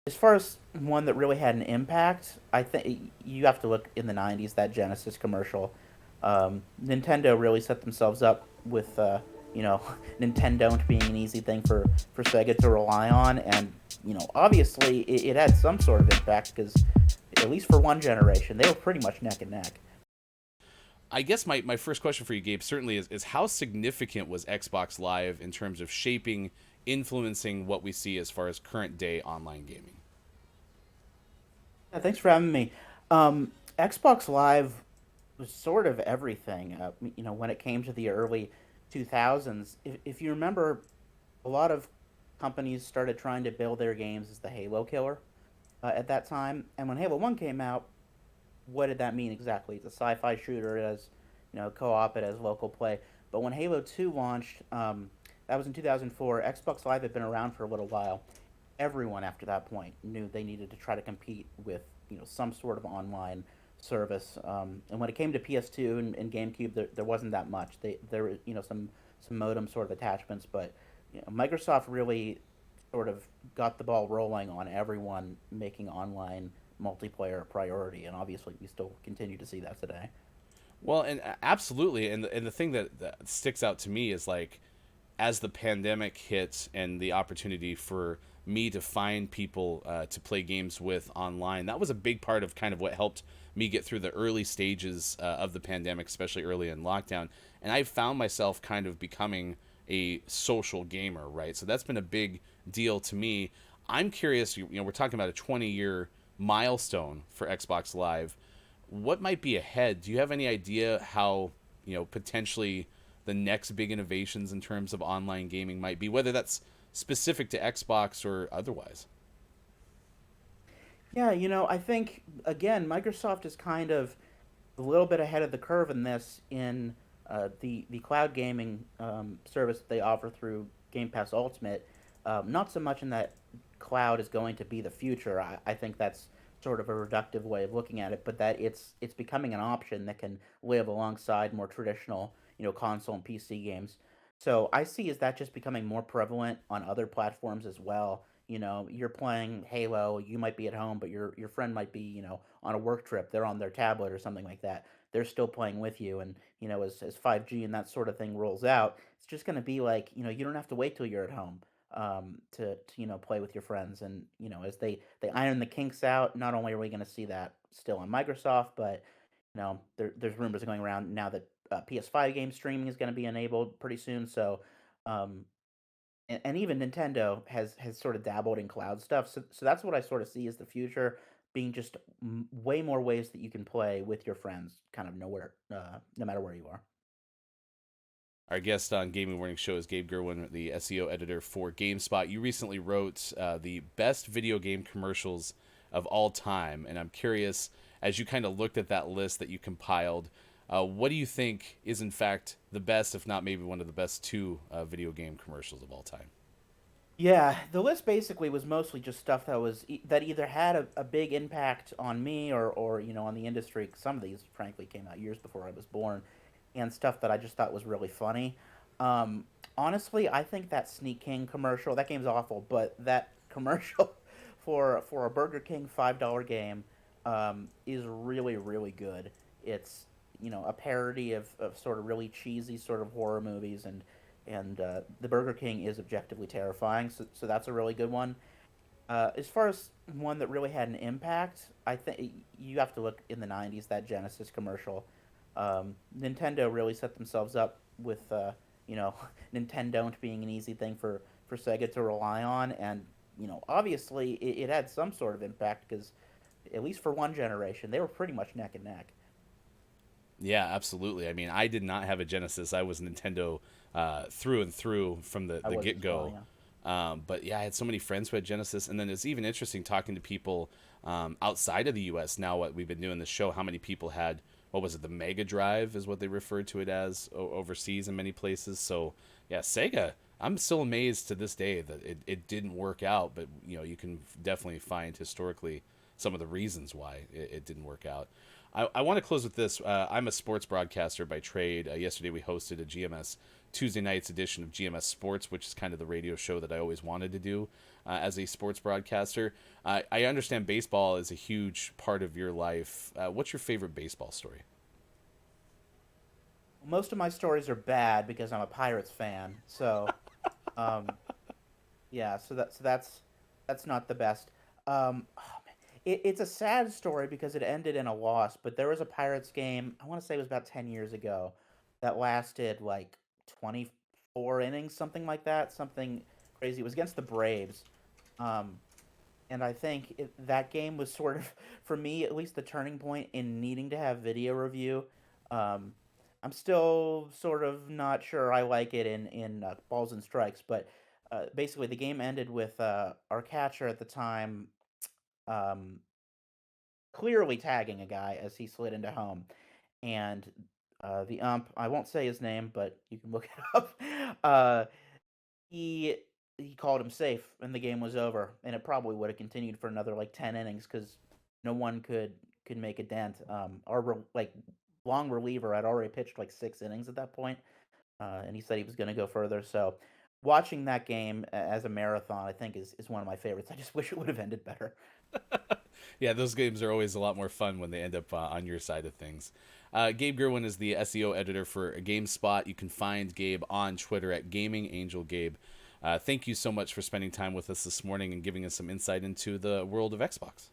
As far as one that really had an impact, I think you have to look in the '90s. That Genesis commercial, Nintendo really set themselves up with you know Nintendo being an easy thing for Sega to rely on, and obviously it had some sort of impact because at least for one generation they were pretty much neck and neck. I guess my first question for you, Gabe, certainly is how significant was Xbox Live in terms of shaping, influencing what we see as far as current day online gaming? Yeah, thanks for having me. Xbox Live was sort of everything. When it came to the early 2000s, if you remember, a lot of companies started trying to build their games as the Halo killer at that time. And when Halo 1 came out, what did that mean exactly? It's a sci-fi shooter. It has, co-op. It has local play. But when Halo 2 launched, that was in 2004. Xbox Live had been around for a little while. Everyone after that point knew they needed to try to compete with some sort of online service. And when it came to PS2 and GameCube, there wasn't that much. There were some modem sort of attachments, but Microsoft really sort of got the ball rolling on everyone making online multiplayer a priority, and obviously we still continue to see that today. Well, and absolutely, and the thing that sticks out to me is like as the pandemic hit and the opportunity for me to find people to play games with online, that was a big part of kind of what helped me get through the early stages of the pandemic, especially early in lockdown. And I found myself kind of becoming a social gamer, right? So that's been a big deal to me. I'm curious, we're talking about a 20-year milestone for Xbox Live. What might be ahead? Do you have any idea how, potentially the next big innovations in terms of online gaming might be, whether that's specific to Xbox or otherwise? Yeah, I think again Microsoft is kind of a little bit ahead of the curve in this in the cloud gaming service that they offer through Game Pass Ultimate. Not so much in that cloud is going to be the future. I think that's sort of a reductive way of looking at it, but that it's becoming an option that can live alongside more traditional console and PC games. So I see is that just becoming more prevalent on other platforms as well. You're playing Halo, you might be at home, but your friend might be, on a work trip. They're on their tablet or something like that. They're still playing with you, and as 5G and that sort of thing rolls out, it's just going to be like, you don't have to wait till you're at home to play with your friends, and as they iron the kinks out. Not only are we going to see that still on Microsoft, but there's rumors going around now that PS5 game streaming is going to be enabled pretty soon. So um, and even Nintendo has sort of dabbled in cloud stuff. So that's what I sort of see as the future, being just way more ways that you can play with your friends, kind of nowhere, no matter where you are. Our guest on Gaming Morning Show is Gabe Gurwin, the SEO editor for GameSpot. You recently wrote the best video game commercials of all time, and I'm curious, as you kind of looked at that list that you compiled, what do you think is in fact the best, if not maybe one of the best two video game commercials of all time? Yeah, the list basically was mostly just stuff that either had a big impact on me or on the industry. 'Cause some of these, frankly, came out years before I was born, and stuff that I just thought was really funny. Honestly, I think that Sneak King commercial, that game's awful, but that commercial for a Burger King $5 game is really really good. It's a parody of sort of really cheesy sort of horror movies, and the Burger King is objectively terrifying. So that's a really good one. As far as one that really had an impact, I think you have to look in the '90s. That Genesis commercial, Nintendo really set themselves up with Nintendo being an easy thing for Sega to rely on, and obviously it had some sort of impact because at least for one generation they were pretty much neck and neck. Yeah, absolutely. I mean, I did not have a Genesis. I was Nintendo through and through from I the was get as well. go. Yeah. But yeah, I had so many friends who had Genesis, and then it's even interesting talking to people outside of the U.S. Now, what we've been doing this show, how many people had what was it, the Mega Drive is what they referred to it as overseas in many places. So yeah, Sega. I'm still amazed to this day that it didn't work out, but you can definitely find historically some of the reasons why it didn't work out. I want to close with this. I'm a sports broadcaster by trade. Yesterday we hosted a GMS Tuesday nights edition of GMS Sports, which is kind of the radio show that I always wanted to do as a sports broadcaster. I understand baseball is a huge part of your life. What's your favorite baseball story? Most of my stories are bad because I'm a Pirates fan. So, um, yeah, that's not the best. Oh man, it's a sad story because it ended in a loss. But there was a Pirates game. I want to say it was about 10 years ago that lasted like 24 innings, something like that, something crazy. It was against the Braves. Um, and I think that game was sort of, for me at least, the turning point in needing to have video review. Um, I'm still sort of not sure I like it in balls and strikes, but basically the game ended with our catcher at the time um, clearly tagging a guy as he slid into home, and the ump, I won't say his name, but you can look it up. Uh, he he called him safe, and the game was over, and it probably would have continued for another like 10 innings because no one could make a dent. Like long reliever had already pitched like 6 innings at that point, and he said he was going to go further. So watching that game as a marathon, I think is one of my favorites. I just wish it would have ended better. Yeah, those games are always a lot more fun when they end up on your side of things. Gabe Gurwin is the SEO editor for GameSpot. You can find Gabe on Twitter at Gaming Angel Gabe. Thank you so much for spending time with us this morning and giving us some insight into the world of Xbox.